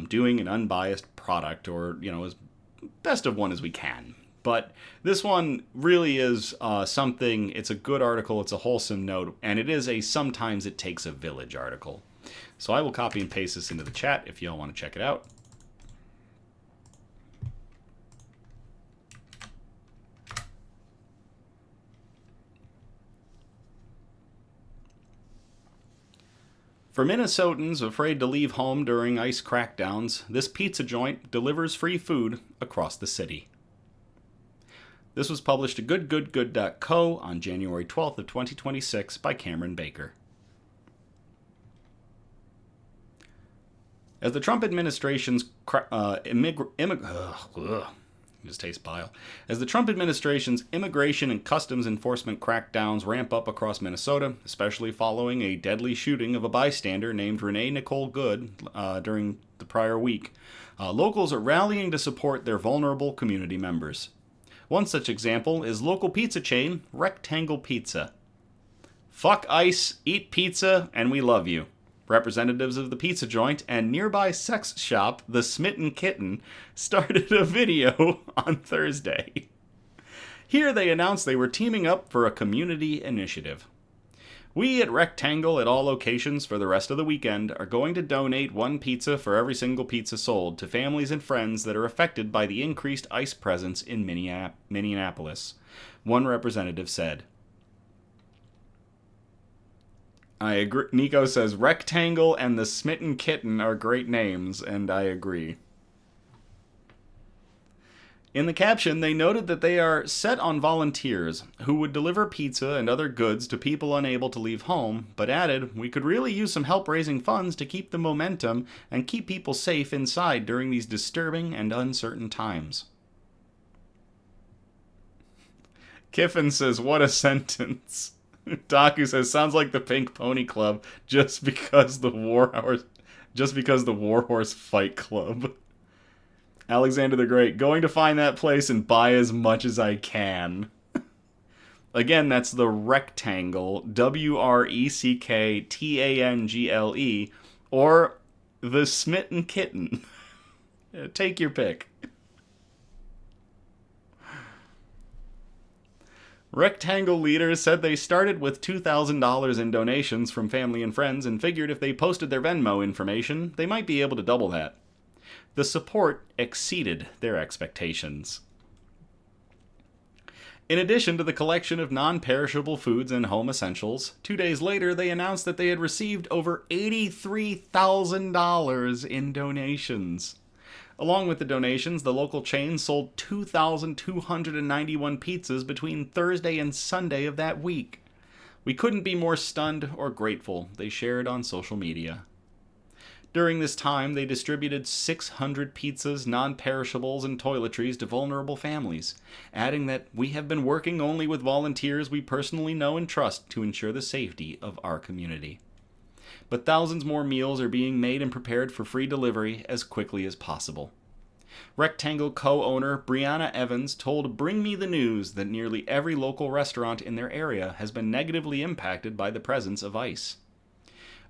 doing an unbiased product, or as best of one as we can. But this one really is something. It's a good article, it's a wholesome note, and it is a sometimes it takes a village article. So I will copy and paste this into the chat if y'all want to check it out. For Minnesotans afraid to leave home during ICE crackdowns, this pizza joint delivers free food across the city. This was published at goodgoodgood.co on January 12th of 2026 by Cameron Baker. As the Trump administration's As the Trump administration's immigration and customs enforcement crackdowns ramp up across Minnesota, especially following a deadly shooting of a bystander named Renee Nicole Good during the prior week, locals are rallying to support their vulnerable community members. One such example is local pizza chain Rectangle Pizza. Fuck ICE, eat pizza, and we love you. Representatives of the pizza joint and nearby sex shop, The Smitten Kitten, started a video on Thursday. Here they announced they were teaming up for a community initiative. We at Rectangle at all locations for the rest of the weekend are going to donate 1 pizza for every single pizza sold to families and friends that are affected by the increased ICE presence in Minneapolis, one representative said. I agree. Nico says Rectangle and The Smitten Kitten are great names, and I agree. In the caption, they noted that they are set on volunteers who would deliver pizza and other goods to people unable to leave home, but added, we could really use some help raising funds to keep the momentum and keep people safe inside during these disturbing and uncertain times. Kiffin says, what a sentence. Daku says, sounds like the Pink Pony Club just because the War Horse Fight Club. Alexander the Great, going to find that place and buy as much as I can. Again, that's the Rectangle, Wreckangle, or the Smitten Kitten. Take your pick. Rectangle leaders said they started with $2,000 in donations from family and friends and figured if they posted their Venmo information, they might be able to double that. The support exceeded their expectations. In addition to the collection of non-perishable foods and home essentials, 2 days later they announced that they had received over $83,000 in donations. Along with the donations, the local chain sold 2,291 pizzas between Thursday and Sunday of that week. We couldn't be more stunned or grateful, they shared on social media. During this time, they distributed 600 pizzas, non-perishables, and toiletries to vulnerable families, adding that we have been working only with volunteers we personally know and trust to ensure the safety of our community. But thousands more meals are being made and prepared for free delivery as quickly as possible. Rectangle co-owner Brianna Evans told Bring Me the News that nearly every local restaurant in their area has been negatively impacted by the presence of ice.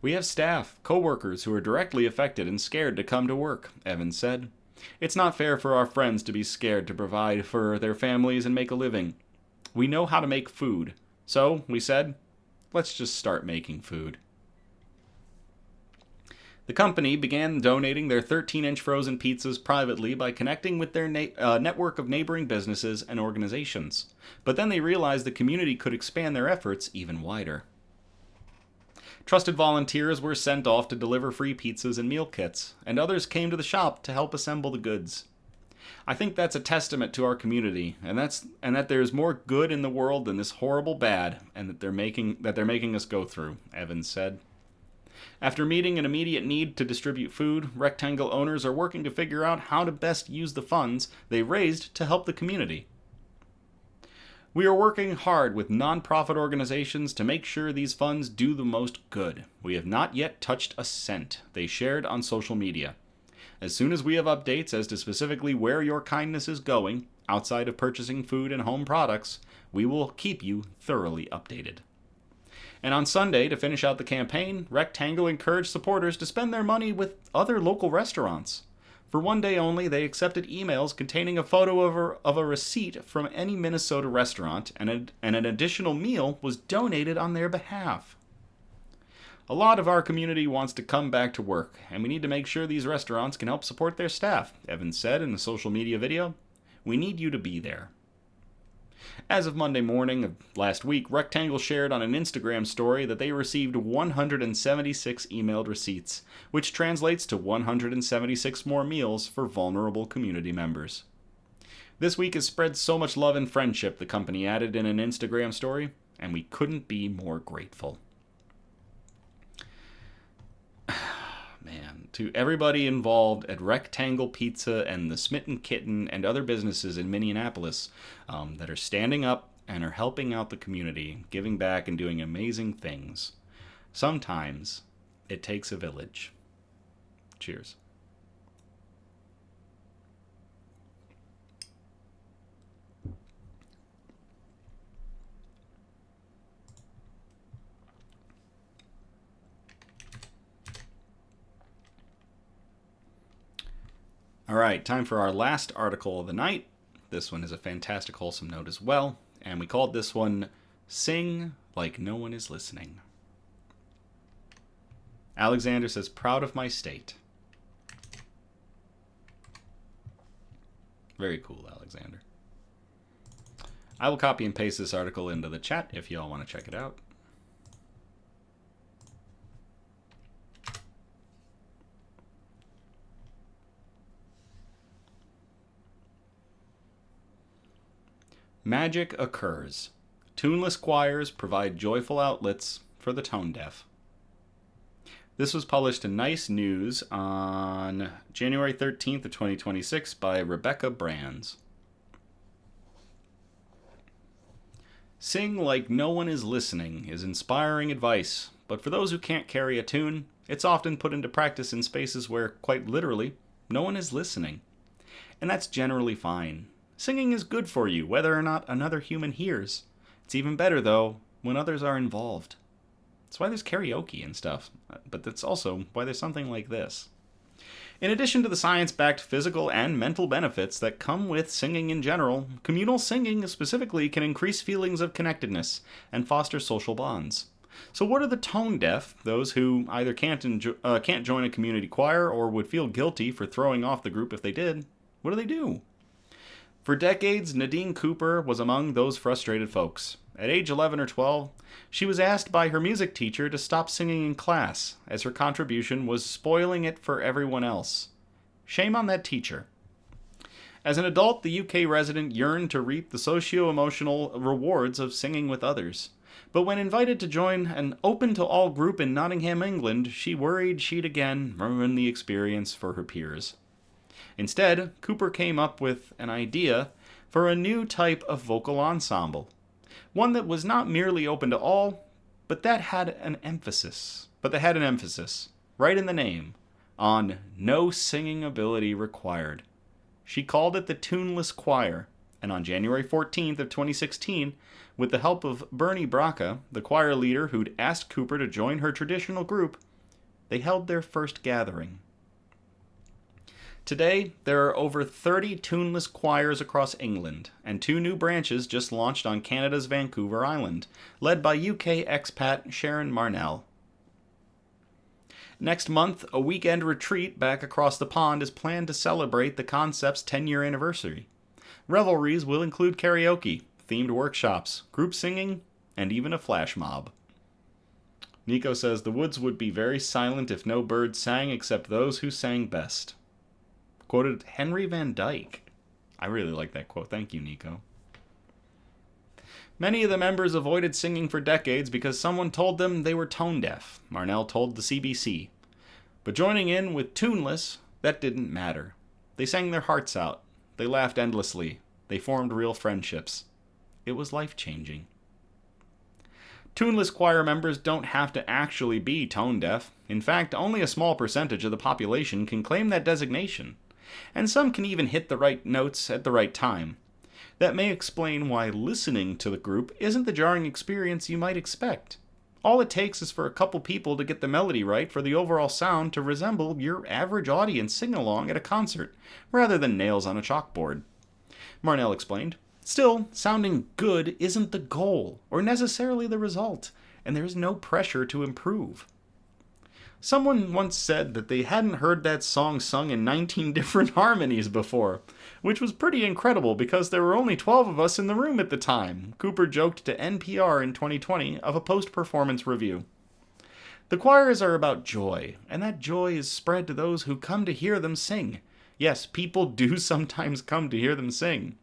We have staff, co-workers who are directly affected and scared to come to work, Evans said. It's not fair for our friends to be scared to provide for their families and make a living. We know how to make food. So, we said, let's just start making food. The company began donating their 13-inch frozen pizzas privately by connecting with their network of neighboring businesses and organizations. But then they realized the community could expand their efforts even wider. Trusted volunteers were sent off to deliver free pizzas and meal kits, and others came to the shop to help assemble the goods. I think that's a testament to our community, and that there's more good in the world than this horrible bad, and that they're making us go through, Evans said. After meeting an immediate need to distribute food, Rectangle owners are working to figure out how to best use the funds they raised to help the community. We are working hard with non-profit organizations to make sure these funds do the most good. We have not yet touched a cent, they shared on social media. As soon as we have updates as to specifically where your kindness is going, outside of purchasing food and home products, we will keep you thoroughly updated. And on Sunday, to finish out the campaign, Rectangle encouraged supporters to spend their money with other local restaurants. For one day only, they accepted emails containing a photo of a receipt from any Minnesota restaurant, and an additional meal was donated on their behalf. A lot of our community wants to come back to work, and we need to make sure these restaurants can help support their staff, Evans said in a social media video. We need you to be there. As of Monday morning of last week, Rectangle shared on an Instagram story that they received 176 emailed receipts, which translates to 176 more meals for vulnerable community members. This week has spread so much love and friendship, the company added in an Instagram story, and we couldn't be more grateful. Man, to everybody involved at Rectangle Pizza and the Smitten Kitten and other businesses in Minneapolis that are standing up and are helping out the community, giving back and doing amazing things. Sometimes it takes a village. Cheers. All right, time for our last article of the night. This one is a fantastic, wholesome note as well, and we called this one Sing Like No One Is Listening. Alexander says, proud of my state. Very cool, Alexander. I will copy and paste this article into the chat if you all want to check it out. Magic occurs. Tuneless choirs provide joyful outlets for the tone deaf. This was published in Nice News on January 13th of 2026 by Rebecca Brands. Sing like no one is listening is inspiring advice, but for those who can't carry a tune, it's often put into practice in spaces where, quite literally, no one is listening. And that's generally fine. Singing is good for you, whether or not another human hears. It's even better, though, when others are involved. That's why there's karaoke and stuff, but that's also why there's something like this. In addition to the science-backed physical and mental benefits that come with singing in general, communal singing specifically can increase feelings of connectedness and foster social bonds. So what are the tone deaf, those who either can't join a community choir or would feel guilty for throwing off the group if they did? What do? For decades, Nadine Cooper was among those frustrated folks. At age 11 or 12, she was asked by her music teacher to stop singing in class, as her contribution was spoiling it for everyone else. Shame on that teacher. As an adult, the UK resident yearned to reap the socio-emotional rewards of singing with others. But when invited to join an open-to-all group in Nottingham, England, she worried she'd again ruin the experience for her peers. Instead, Cooper came up with an idea for a new type of vocal ensemble. One that was not merely open to all, but that had an emphasis, right in the name, on no singing ability required. She called it the Tuneless Choir, and on January 14th of 2016, with the help of Bernie Braca, the choir leader who'd asked Cooper to join her traditional group, they held their first gathering. Today, there are over 30 tuneless choirs across England, and 2 new branches just launched on Canada's Vancouver Island, led by UK expat Sharon Marnell. Next month, a weekend retreat back across the pond is planned to celebrate the concept's 10-year anniversary. Revelries will include karaoke, themed workshops, group singing, and even a flash mob. Nico says the woods would be very silent if no birds sang except those who sang best. Quoted Henry Van Dyke. I really like that quote. Thank you, Nico. Many of the members avoided singing for decades because someone told them they were tone deaf, Marnell told the CBC. But joining in with Tuneless, that didn't matter. They sang their hearts out. They laughed endlessly. They formed real friendships. It was life-changing. Tuneless choir members don't have to actually be tone deaf. In fact, only a small percentage of the population can claim that designation. And some can even hit the right notes at the right time. That may explain why listening to the group isn't the jarring experience you might expect. All it takes is for a couple people to get the melody right for the overall sound to resemble your average audience sing-along at a concert, rather than nails on a chalkboard. Marnell explained. Still, sounding good isn't the goal, or necessarily the result, and there is no pressure to improve. Someone once said that they hadn't heard that song sung in 19 different harmonies before, which was pretty incredible because there were only 12 of us in the room at the time, Cooper joked to NPR in 2020 of a post-performance review. The choirs are about joy, and that joy is spread to those who come to hear them sing. Yes, people do sometimes come to hear them sing.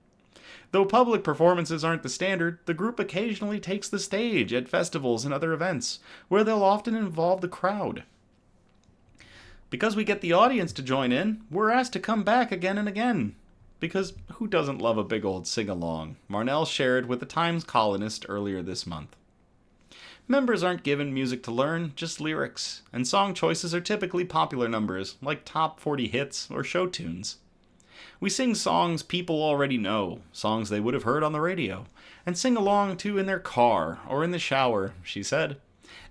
Though public performances aren't the standard, the group occasionally takes the stage at festivals and other events, where they'll often involve the crowd. Because we get the audience to join in, we're asked to come back again and again. Because who doesn't love a big old sing-along? Marnell shared with the Times columnist earlier this month. Members aren't given music to learn, just lyrics, and song choices are typically popular numbers, like top 40 hits or show tunes. We sing songs people already know, songs they would have heard on the radio, and sing along to in their car or in the shower, she said.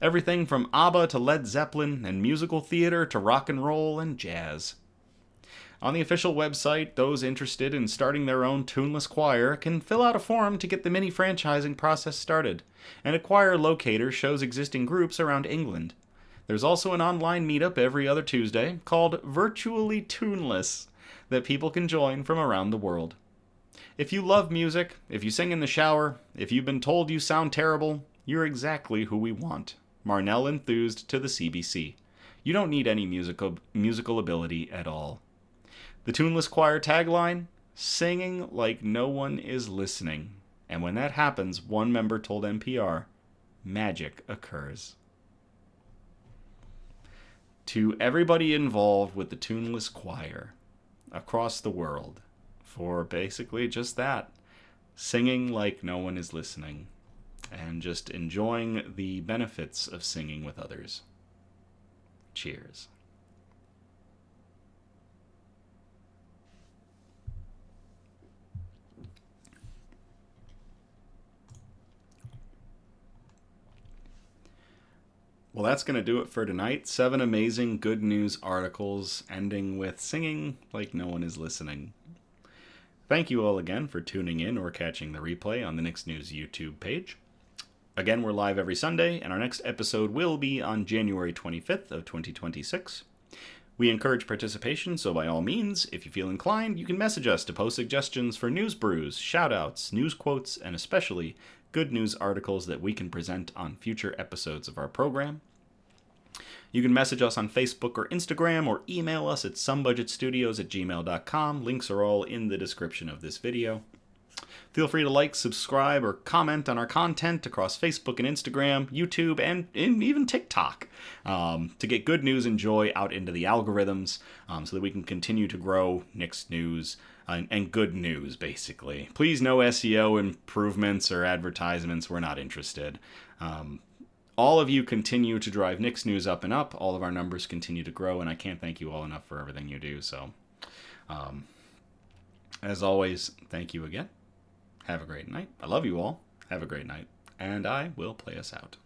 Everything from ABBA to Led Zeppelin and musical theater to rock and roll and jazz. On the official website, those interested in starting their own tuneless choir can fill out a form to get the mini-franchising process started, and a choir locator shows existing groups around England. There's also an online meetup every other Tuesday called Virtually Tuneless that people can join from around the world. If you love music, if you sing in the shower, if you've been told you sound terrible, you're exactly who we want, Marnell enthused to the CBC. You don't need any musical ability at all. The Tuneless Choir tagline, singing like no one is listening. And when that happens, one member told NPR, magic occurs. To everybody involved with the Tuneless Choir across the world, for basically just that, singing like no one is listening, and just enjoying the benefits of singing with others. Cheers. Well, that's going to do it for tonight. 7 amazing good news articles, ending with singing like no one is listening. Thank you all again for tuning in or catching the replay on the Nix News YouTube page. Again, we're live every Sunday, and our next episode will be on January 25th of 2026. We encourage participation, so by all means, if you feel inclined, you can message us to post suggestions for news brews, shoutouts, news quotes, and especially good news articles that we can present on future episodes of our program. You can message us on Facebook or Instagram, or email us at somebudgetstudios@gmail.com. Links are all in the description of this video. Feel free to like, subscribe, or comment on our content across Facebook and Instagram, YouTube, and even TikTok to get good news and joy out into the algorithms so that we can continue to grow Nix News and good news, basically. Please, no SEO improvements or advertisements. We're not interested. All of you continue to drive Nix News up and up. All of our numbers continue to grow, and I can't thank you all enough for everything you do. So, as always, thank you again. Have a great night. I love you all. Have a great night. And I will play us out.